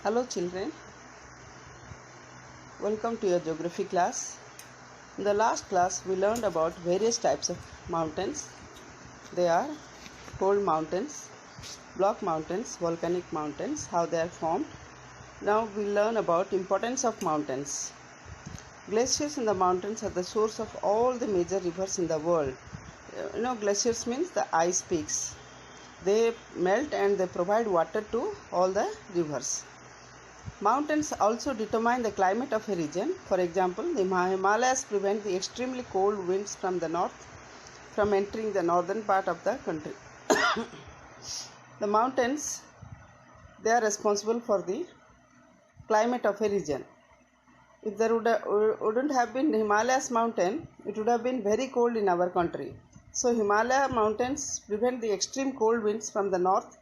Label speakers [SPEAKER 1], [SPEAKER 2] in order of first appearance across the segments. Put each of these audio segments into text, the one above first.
[SPEAKER 1] Hello children, welcome to your geography class. In the last class we learned about various types of mountains. They are cold mountains, block mountains, volcanic mountains, how they are formed. Now we learn about importance of mountains. Glaciers in the mountains are the source of all the major rivers in the world. Glaciers means the ice peaks. They melt and they provide water to all the rivers. Mountains also determine the climate of a region. For example, the Himalayas prevent the extremely cold winds from the north from entering the northern part of the country. The mountains, they are responsible for the climate of a region. If there wouldn't have been Himalayas mountain, it would have been very cold in our country. So Himalaya mountains prevent the extreme cold winds from the north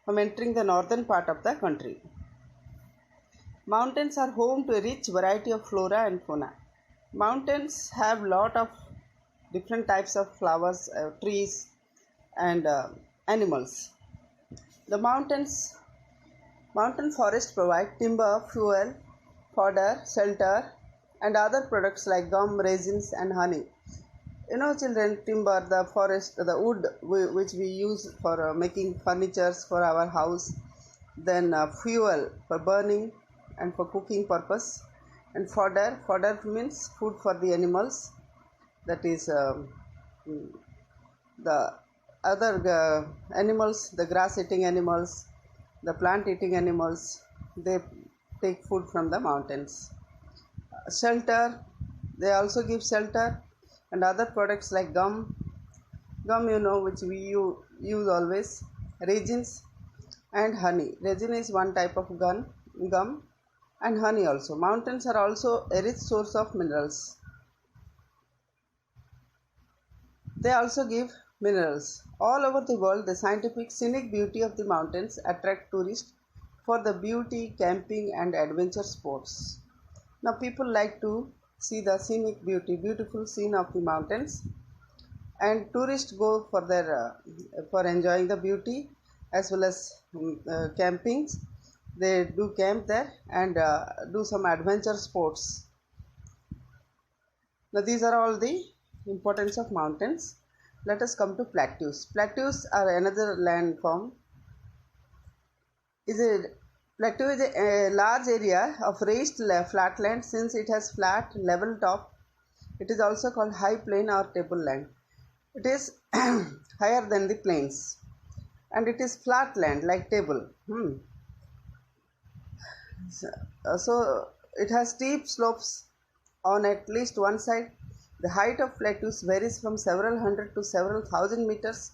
[SPEAKER 1] from entering the northern part of the country. Mountains are home to a rich variety of flora and fauna. Mountains have lot of different types of flowers, trees and animals. The mountain forests provide timber, fuel, fodder, shelter and other products like gum, resins and honey. Children, timber, the forest, the wood which we use for making furnitures for our house, then fuel for burning and for cooking purpose, and fodder means food for the animals, that is the other animals, the grass eating animals, the plant eating animals, they take food from the mountains. Shelter, they also give shelter and other products like gum which we use always, resins and honey. Resin is one type of gum and honey also. Mountains are also a rich source of minerals. They also give minerals. All over the world, the scientific scenic beauty of the mountains attract tourists for the beauty, camping and adventure sports. Now people like to see the scenic beauty, beautiful scene of the mountains, and tourists go for for enjoying the beauty as well as campings. They do camp there and do some adventure sports. Now these are all the importance of mountains. Let us come to plateaus. Plateaus are another landform. Plateau is a large area of raised flatland. Since it has flat level top, it is also called high plain or tableland. It is higher than the plains and it is flat land like table. So it has steep slopes on at least one side. The height of plateaus varies from several hundred to several thousand meters,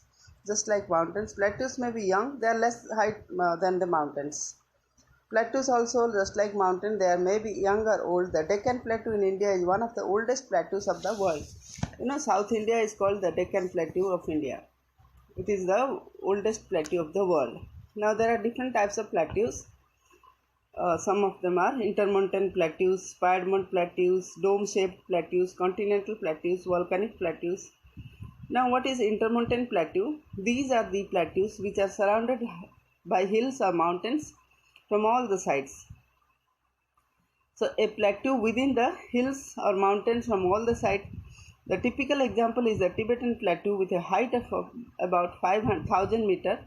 [SPEAKER 1] just like mountains. Plateaus may be young, they are less height than the mountains. Plateaus also, just like mountain, they are maybe young or old. The Deccan Plateau in India is one of the oldest plateaus of the world. South India is called the Deccan Plateau of India. It is the oldest plateau of the world. Now there are different types of plateaus. Some of them are intermountain plateaus, piedmont plateaus, dome-shaped plateaus, continental plateaus, volcanic plateaus. Now what is intermountain plateau? These are the plateaus which are surrounded by hills or mountains from all the sides. So a plateau within the hills or mountains from all the sides. The typical example is the Tibetan plateau with a height of about 5,000 meters.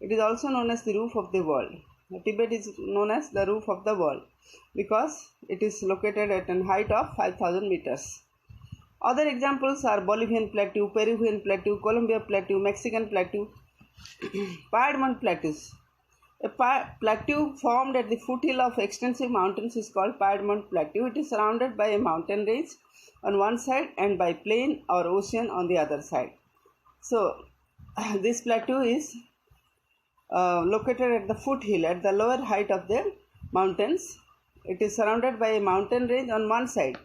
[SPEAKER 1] It is also known as the roof of the world. Tibet is known as the roof of the world because it is located at a height of 5,000 meters. Other examples are Bolivian plateau, Peruvian plateau, Colombia plateau, Mexican plateau, Piedmont plateaus. A plateau formed at the foothill of extensive mountains is called Piedmont plateau. It is surrounded by a mountain range on one side and by plain or ocean on the other side. So this plateau is located at the foothill, at the lower height of the mountains. It is surrounded by a mountain range on one side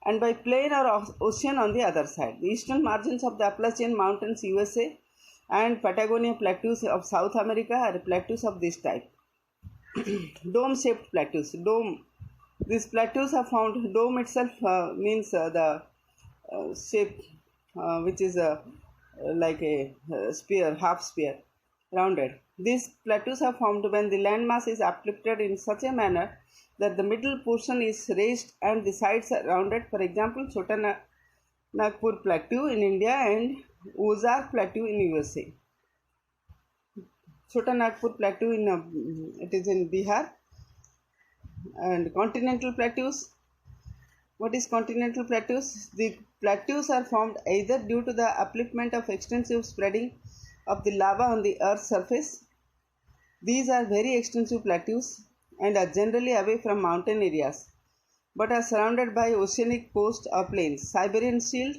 [SPEAKER 1] and by plain or ocean on the other side. The eastern margins of the Appalachian Mountains, USA and Patagonia plateaus of South America are plateaus of this type. Dome-shaped plateaus. These plateaus are found. Dome itself means the shape which is like a sphere, half sphere. rounded. These plateaus are formed when the landmass is uplifted in such a manner that the middle portion is raised and the sides are rounded. For example, Chota Nagpur Plateau in India and Ozark Plateau in USA. Chota Nagpur Plateau it is in Bihar. And continental plateaus. What is continental plateaus? The plateaus are formed either due to the upliftment of extensive spreading of the lava on the earth's surface. These are very extensive plateaus and are generally away from mountain areas, but are surrounded by oceanic coast or plains. Siberian Shield,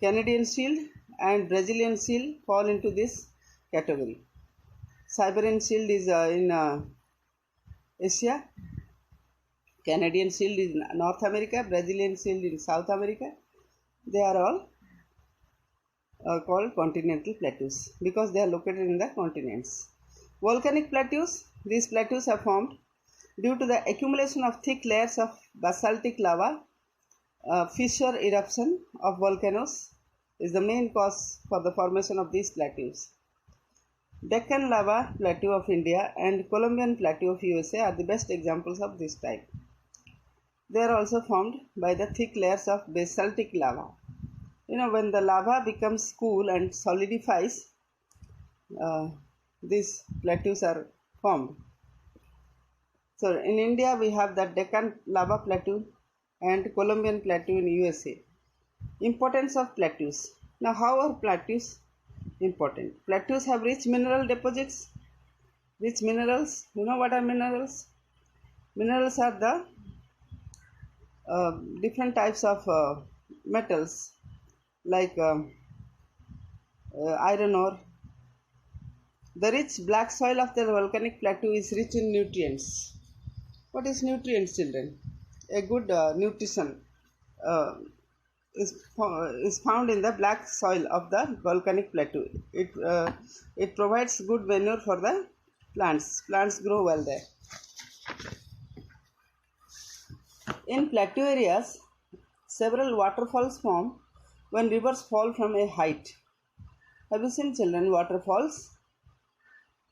[SPEAKER 1] Canadian Shield and Brazilian Shield fall into this category. Siberian Shield is in Asia, Canadian Shield is in North America, Brazilian Shield in South America. They are all called continental plateaus because they are located in the continents. Volcanic plateaus. These plateaus are formed due to the accumulation of thick layers of basaltic lava. Fissure eruption of volcanoes is the main cause for the formation of these plateaus. Deccan Lava Plateau of India and Columbian Plateau of USA are the best examples of this type. They are also formed by the thick layers of basaltic lava. When the lava becomes cool and solidifies, these plateaus are formed. So in India we have the Deccan Lava Plateau and Columbian Plateau in USA. Importance of plateaus. Now, how are plateaus important? Plateaus have rich mineral deposits. Rich minerals. You know what are minerals? Minerals are the different types of metals like iron ore. The rich black soil of the volcanic plateau is rich in nutrients. What is nutrients, children? A good nutrition is found in the black soil of the volcanic plateau. It provides good manure for the plants. Plants grow well there. In plateau areas, several waterfalls form when rivers fall from a height. Have you seen, children, waterfalls?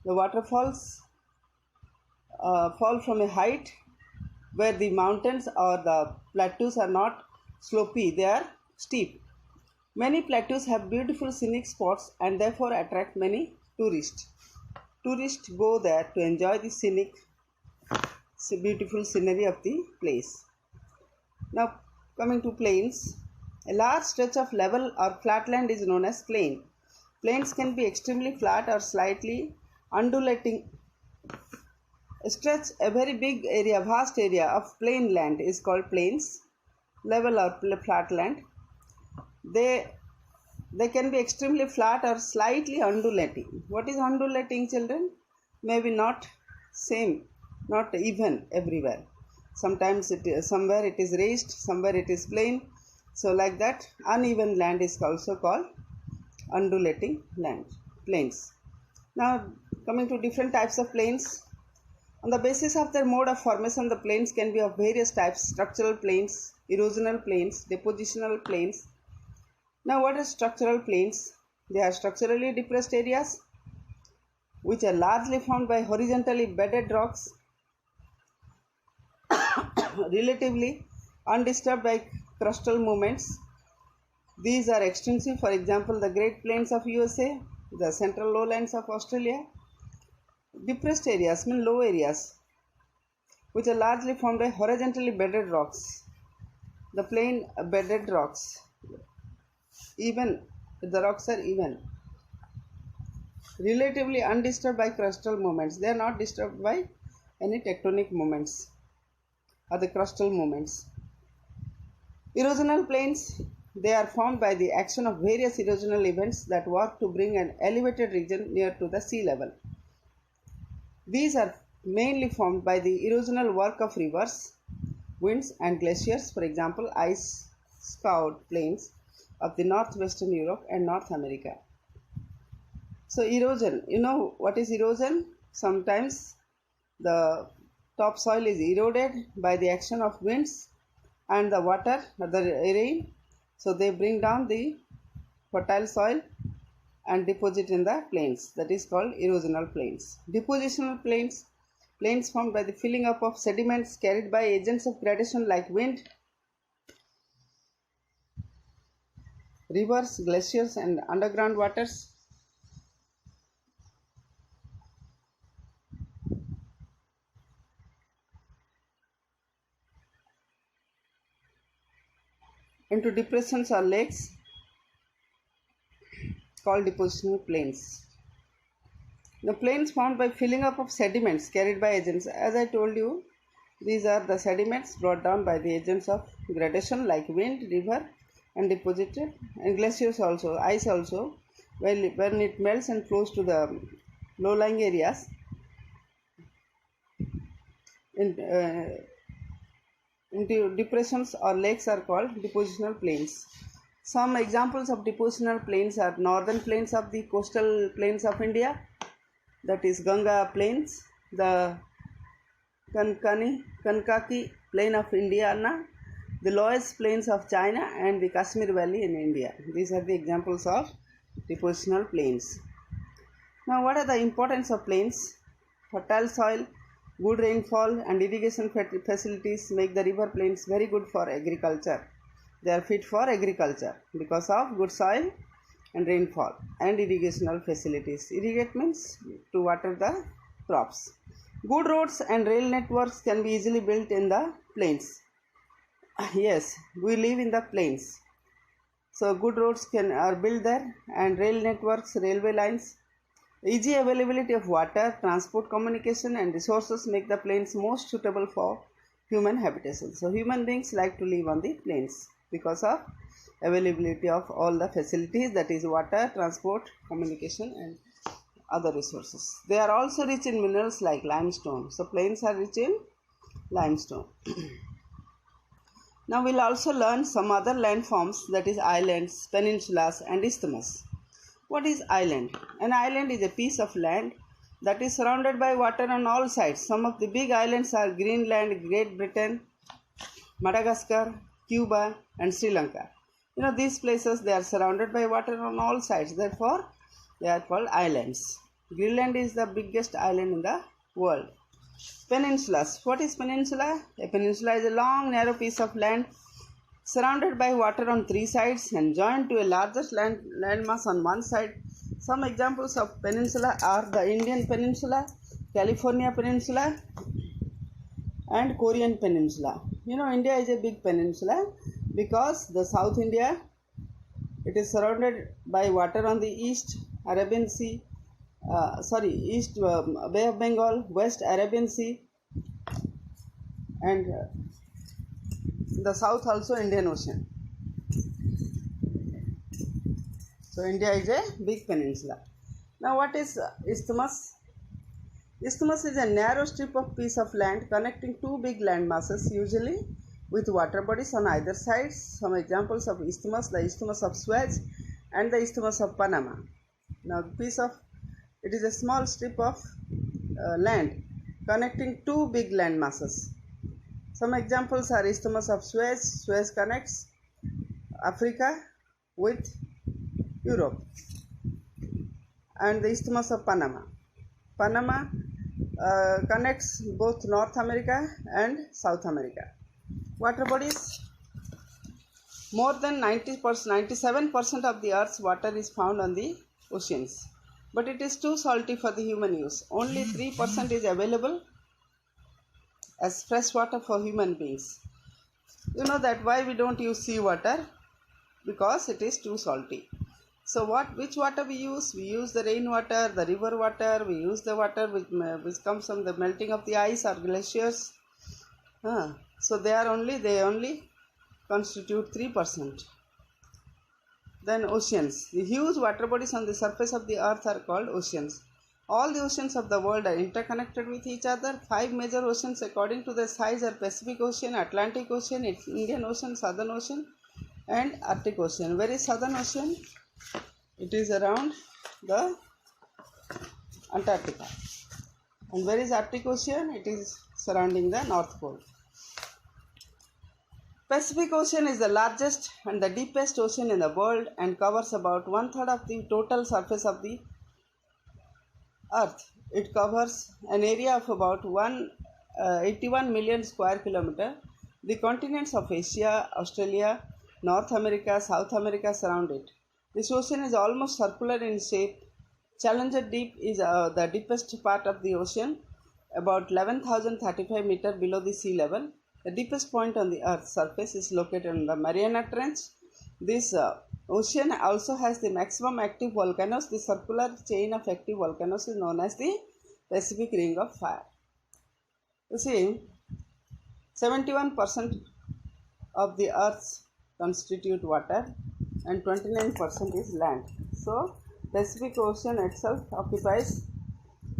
[SPEAKER 1] The waterfalls fall from a height where the mountains or the plateaus are not slopey, they are steep. Many plateaus have beautiful scenic spots and therefore attract many tourists. Tourists go there to enjoy the beautiful scenery of the place. Now, coming to plains. A large stretch of level or flat land is known as plain. Plains can be extremely flat or slightly undulating. A very big area, vast area of plain land is called plains, level or flat land. They can be extremely flat or slightly undulating. What is undulating, children? Maybe not same, not even everywhere. Sometimes somewhere it is raised, somewhere it is plain. So like that, uneven land is also called undulating land, plains. Now coming to different types of plains. On the basis of their mode of formation, the plains can be of various types: structural plains, erosional plains, depositional plains. Now what are structural plains? They are structurally depressed areas which are largely formed by horizontally bedded rocks, relatively undisturbed by crustal movements. These are extensive, for example, the Great Plains of USA, the central lowlands of Australia. Depressed areas mean low areas which are largely formed by horizontally bedded rocks. The plain bedded rocks, even the rocks are even, relatively undisturbed by crustal movements. They are not disturbed by any tectonic movements or the crustal movements. Erosional plains, they are formed by the action of various erosional events that work to bring an elevated region near to the sea level. These are mainly formed by the erosional work of rivers, winds and glaciers, for example, ice-scoured plains of the northwestern Europe and North America. So erosion, you know what is erosion? Sometimes the topsoil is eroded by the action of winds and the water, the rain. So they bring down the fertile soil and deposit in the plains, that is called erosional plains. Depositional plains, plains formed by the filling up of sediments carried by agents of gradation like wind, rivers, glaciers and underground waters. Into depressions or lakes called depositional plains. The plains formed by filling up of sediments carried by agents. As I told you, these are the sediments brought down by the agents of gradation like wind, river and deposited, and glaciers also, ice also. When it melts and flows to the low-lying areas, into depressions or lakes are called depositional plains. Some examples of depositional plains are northern plains of the coastal plains of India, that is Ganga plains, the Kankaki plain of Indiana, the lowest plains of China and the Kashmir valley in India. These are the examples of depositional plains. Now, what are the importance of plains? Fertile soil, good rainfall and irrigation facilities make the river plains very good for agriculture. They are fit for agriculture because of good soil and rainfall and irrigational facilities. Irrigate means to water the crops. Good roads and rail networks can be easily built in the plains. Yes, we live in the plains. So good roads are built there, and rail networks, railway lines. Easy availability of water, transport, communication and resources make the plains most suitable for human habitation. So human beings like to live on the plains because of availability of all the facilities, that is water, transport, communication and other resources. They are also rich in minerals like limestone. So plains are rich in limestone. Now we'll also learn some other landforms, that is islands, peninsulas and isthmus. What is island? An island is a piece of land that is surrounded by water on all sides. Some of the big islands are Greenland, Great Britain, Madagascar, Cuba and Sri Lanka. These places, they are surrounded by water on all sides. Therefore, they are called islands. Greenland is the biggest island in the world. Peninsulas. What is peninsula? A peninsula is a long, narrow piece of land surrounded by water on three sides and joined to a larger landmass on one side. Some examples of peninsula are the Indian Peninsula, California Peninsula and Korean Peninsula. India is a big peninsula because the South India, it is surrounded by water on the east Arabian Sea, east Bay of Bengal, west Arabian Sea and the south also Indian Ocean. So India is a big peninsula. Now what is isthmus? Isthmus is a narrow strip of piece of land connecting two big land masses, usually with water bodies on either sides. Some examples of isthmus: the Isthmus of Suez and the Isthmus of Panama. Now it is a small strip of land connecting two big land masses. Some examples are Isthmus of Suez. Suez connects Africa with Europe, and the Isthmus of Panama. Panama connects both North America and South America. Water bodies. More than 97% of the Earth's water is found on the oceans, but it is too salty for the human use. Only 3% is available as fresh water for human beings. You know that why we don't use seawater? Because it is too salty. So which water we use? We use the rainwater, the river water, we use the water which comes from the melting of the ice or glaciers. So they only constitute 3%. Then oceans. The huge water bodies on the surface of the earth are called oceans. All the oceans of the world are interconnected with each other. 5 major oceans according to their size are Pacific Ocean, Atlantic Ocean, Indian Ocean, Southern Ocean and Arctic Ocean. Where is Southern Ocean? It is around the Antarctica. And where is Arctic Ocean? It is surrounding the North Pole. Pacific Ocean is the largest and the deepest ocean in the world and covers about one-third of the total surface of the Earth. It covers an area of about 81 million square kilometer. The continents of Asia, Australia, North America, South America surround it. This ocean is almost circular in shape. Challenger Deep is the deepest part of the ocean, about 11,035 meters below the sea level. The deepest point on the Earth's surface is located in the Mariana Trench. This ocean also has the maximum active volcanoes. The circular chain of active volcanoes is known as the Pacific Ring of Fire. You see, 71% of the Earth constitute water and 29% is land. So, Pacific Ocean itself occupies,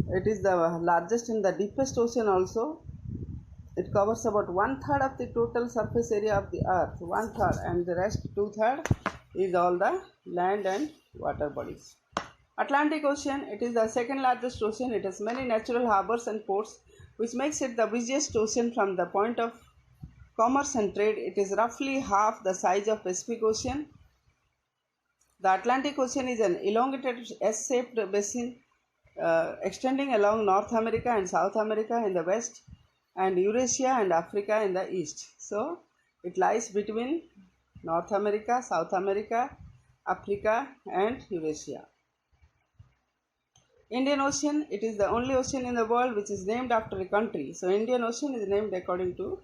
[SPEAKER 1] it is the largest and the deepest ocean also. It covers about one-third of the total surface area of the Earth, one-third, and the rest two-third is all the land and water bodies. Atlantic Ocean, it is the second largest ocean. It has many natural harbors and ports, which makes it the busiest ocean from the point of commerce and trade. It is roughly half the size of Pacific Ocean. The Atlantic Ocean is an elongated S-shaped basin extending along North America and South America in the west and Eurasia and Africa in the east. So, it lies between North America, South America, Africa and Eurasia. Indian Ocean, it is the only ocean in the world which is named after a country. So, Indian Ocean is named according to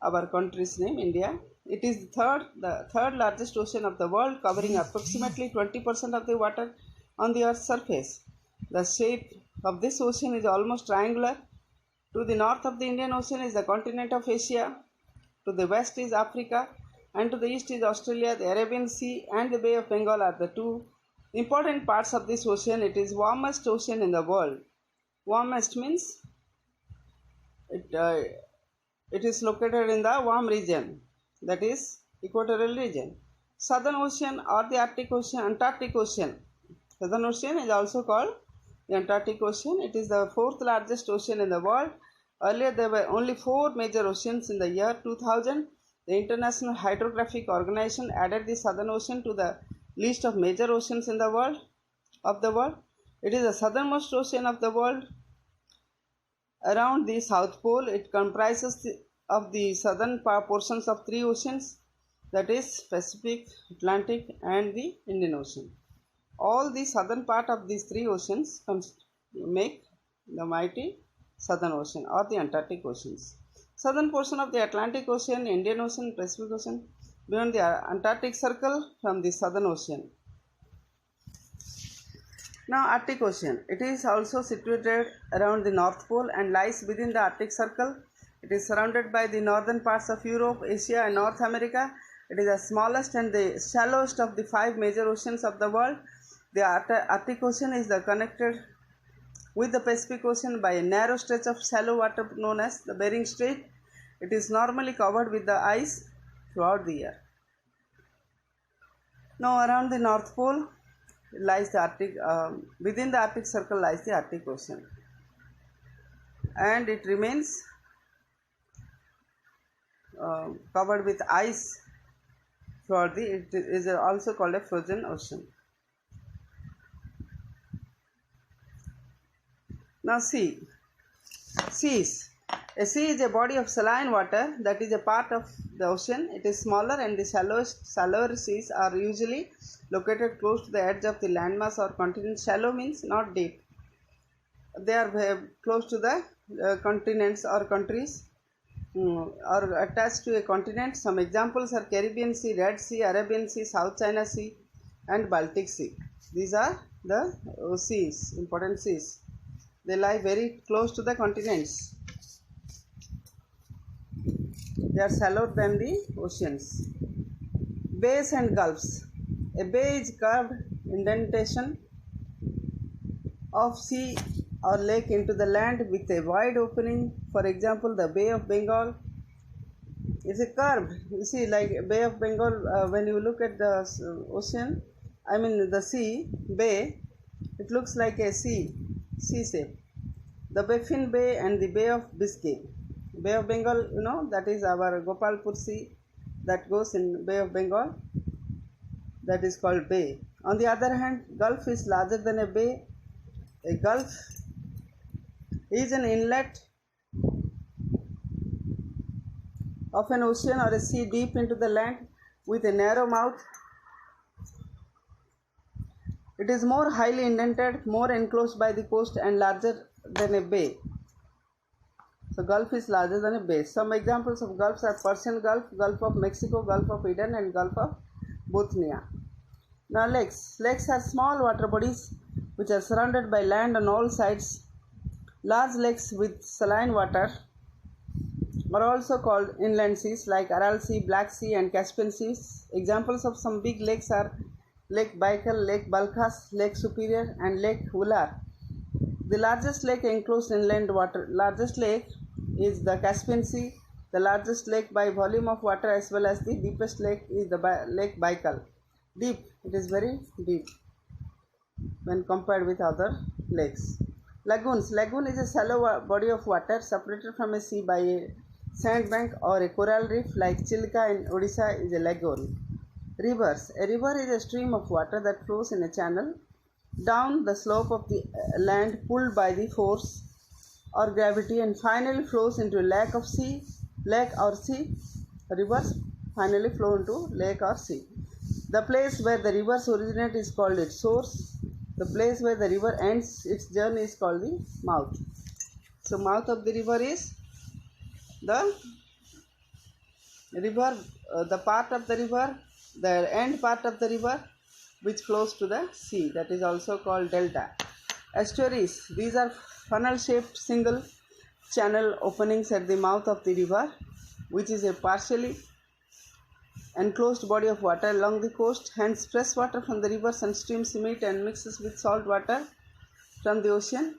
[SPEAKER 1] our country's name, India. It is the third largest ocean of the world, covering approximately 20% of the water on the Earth's surface. The shape of this ocean is almost triangular. To the north of the Indian Ocean is the continent of Asia. To the west is Africa, and to the east is Australia. The Arabian Sea and the Bay of Bengal are the two important parts of this ocean. It is warmest ocean in the world. Warmest means it is located in the warm region, that is equatorial region. Southern Ocean or the Arctic Ocean, Antarctic Ocean. Southern Ocean is also called the Antarctic Ocean. It is the fourth largest ocean in the world. Earlier there were only 4 major oceans. In the year 2000, the International Hydrographic Organization added the Southern Ocean to the list of major oceans in the world. It is the southernmost ocean of the world. Around the South Pole, it comprises of the southern portions of 3 oceans, that is Pacific, Atlantic and the Indian Ocean. All the southern part of these 3 oceans make the mighty Southern Ocean or the Antarctic Oceans. Southern portion of the Atlantic Ocean, Indian Ocean, Pacific Ocean, beyond the Antarctic Circle from the Southern Ocean. Now Arctic Ocean, it is also situated around the North Pole and lies within the Arctic Circle. It is surrounded by the northern parts of Europe, Asia and North America. It is the smallest and the shallowest of the 5 major oceans of the world. The Arctic Ocean is connected with the Pacific Ocean by a narrow stretch of shallow water known as the Bering Strait. It is normally covered with the ice throughout the year. Now around the North Pole lies the Arctic, within the Arctic Circle lies the Arctic Ocean, and it remains covered with ice throughout it is also called a frozen ocean. Now seas. A sea is a body of saline water that is a part of the ocean. It is smaller and the shallower seas are usually located close to the edge of the landmass or continent. Shallow means not deep. They are close to the continents or countries or attached to a continent. Some examples are Caribbean Sea, Red Sea, Arabian Sea, South China Sea and Baltic Sea. These are the seas, important seas. They lie very close to the continents. They are shallower than the oceans. Bays and gulfs. A bay is curved indentation of sea or lake into the land with a wide opening. For example, the Bay of Bengal is a curved. You see, like Bay of Bengal, when you look at the ocean, the sea, bay, it looks like a C shape. The Baffin Bay and the Bay of Biscay. Bay of Bengal, that is our Gopalpur Sea. that goes in Bay of Bengal, that is called bay. On the other hand, Gulf is larger than a bay. A gulf is an inlet of an ocean or a sea deep into the land with a narrow mouth. It is more highly indented, more enclosed by the coast, and larger than a bay. So Gulf is larger than a bay. Some examples of gulfs are Persian Gulf, Gulf of Mexico, Gulf of Eden, and Gulf of Bothnia. Now lakes. Lakes are small water bodies which are surrounded by land on all sides. Large lakes with saline water are also called inland seas like Aral Sea, Black Sea, and Caspian Seas. Examples of some big lakes are Lake Baikal, Lake Balkhas, Lake Superior, and Lake Vular. The largest lake enclosed inland water. Largest lake is the Caspian Sea, the largest lake by volume of water, as well as the deepest lake is the Lake Baikal. Deep, it is very deep when compared with other lakes. Lagoons. Lagoon is a shallow body of water separated from a sea by a sandbank or a coral reef, like Chilka in Odisha is a lagoon. Rivers. A river is a stream of water that flows in a channel down the slope of the land, pulled by the force or gravity, and finally flows into a lake or sea. Rivers finally flow into lake or sea. The place where the rivers originate is called its source. The place where the river ends its journey is called the mouth. So mouth of the river is the river, the part of the river, the end part of the river which flows to the sea, that is also called delta. Estuaries. These are funnel shaped single channel openings at the mouth of the river, which is a partially enclosed body of water along the coast. Hence fresh water from the rivers and streams meet and mixes with salt water from the ocean.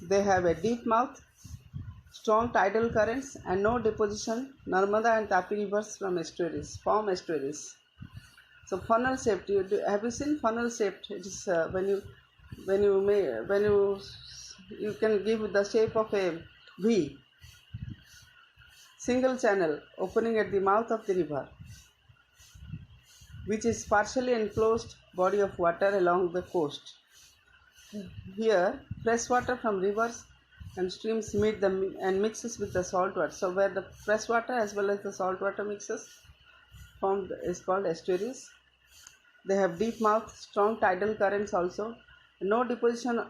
[SPEAKER 1] They have a deep mouth, strong tidal currents, and no deposition. Narmada and Tapi rivers form estuaries. So funnel shaped. Have you seen funnel shaped? It is when you can give the shape of a V. Single channel opening at the mouth of the river, which is partially enclosed body of water along the coast. Here, fresh water from rivers and streams meet and mixes with the salt water. So where the fresh water as well as the salt water mixes formed is called estuaries. They have deep mouth, strong tidal currents also. No deposition.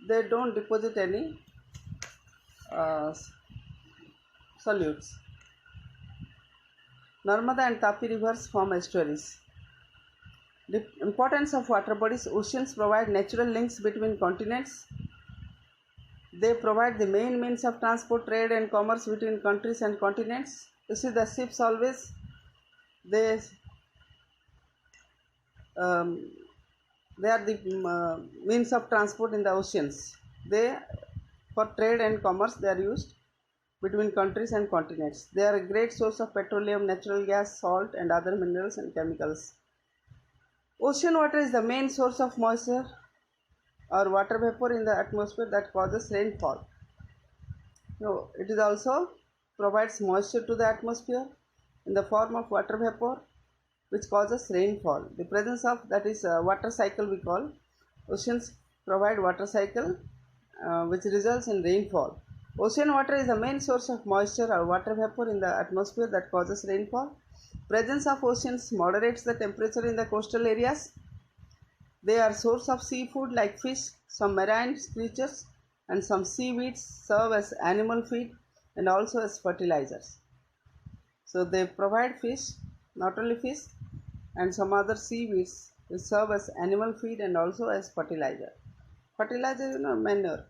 [SPEAKER 1] They don't deposit any solutes. Narmada and Tapi rivers form estuaries. The importance of water bodies. Oceans provide natural links between continents. They provide the main means of transport, trade, and commerce between countries and continents. You see, the ships always they are the means of transport in the oceans. They, for trade and commerce, they are used between countries and continents. They are a great source of petroleum, natural gas, salt, and other minerals and chemicals. Ocean water is the main source of moisture or water vapor in the atmosphere that causes rainfall. No, it is also provides moisture to the atmosphere in the form of water vapor, which causes rainfall. The presence of that is water cycle we call. Oceans provide water cycle which results in rainfall. Ocean water is the main source of moisture or water vapor in the atmosphere that causes rainfall. Presence of oceans moderates the temperature in the coastal areas. They are source of seafood like fish, some marine creatures, and some seaweeds serve as animal feed and also as fertilizers. So they provide fish, not only fish, and some other seaweeds which serve as animal feed and also as fertilizer. Fertilizer, manure.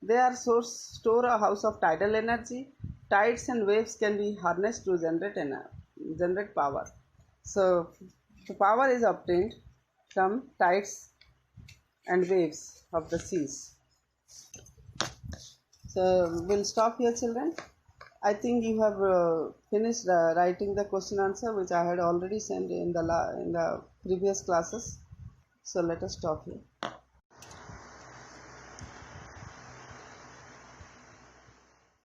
[SPEAKER 1] They are store a house of tidal energy. Tides and waves can be harnessed to generate power. So the power is obtained from tides and waves of the seas. So we'll stop here, children. I think you have finished writing the question answer which I had already sent in the previous classes. So let us stop here.